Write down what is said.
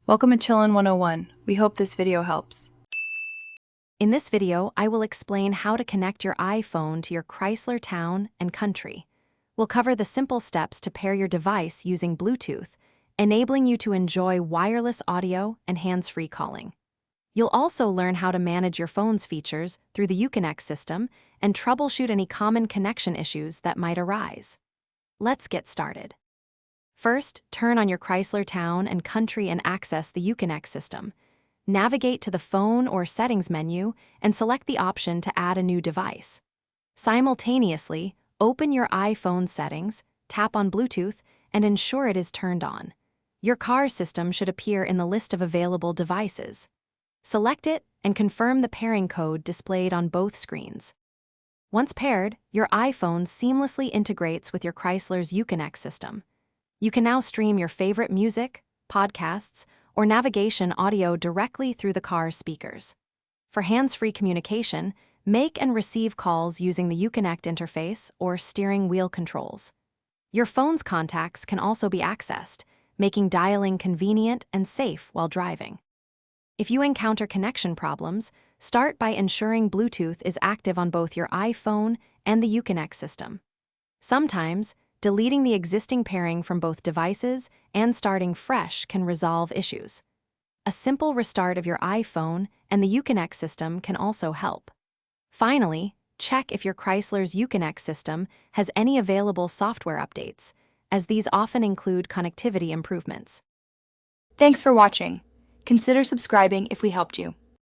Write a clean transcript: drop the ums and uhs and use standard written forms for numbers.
Welcome to Chillin' 101. We hope this video helps. In this video, I will explain how to connect your iPhone to your Chrysler Town and Country. We'll cover the simple steps to pair your device using Bluetooth, enabling you to enjoy wireless audio and hands-free calling. You'll also learn how to manage your phone's features through the Uconnect system and troubleshoot any common connection issues that might arise. Let's get started. First, turn on your Chrysler Town and Country and access the Uconnect system. Navigate to the Phone or Settings menu and select the option to add a new device. Simultaneously, open your iPhone settings, tap on Bluetooth, and ensure it is turned on. Your car system should appear in the list of available devices. Select it and confirm the pairing code displayed on both screens. Once paired, your iPhone seamlessly integrates with your Chrysler's Uconnect system. You can now stream your favorite music, podcasts, or navigation audio directly through the car's speakers. For hands-free communication, make and receive calls using the Uconnect interface or steering wheel controls. Your phone's contacts can also be accessed, making dialing convenient and safe while driving. If you encounter connection problems, start by ensuring Bluetooth is active on both your iPhone and the Uconnect system. Sometimes, deleting the existing pairing from both devices and starting fresh can resolve issues. A simple restart of your iPhone and the Uconnect system can also help. Finally, check if your Chrysler's Uconnect system has any available software updates, as these often include connectivity improvements. Thanks for watching. Consider subscribing if we helped you.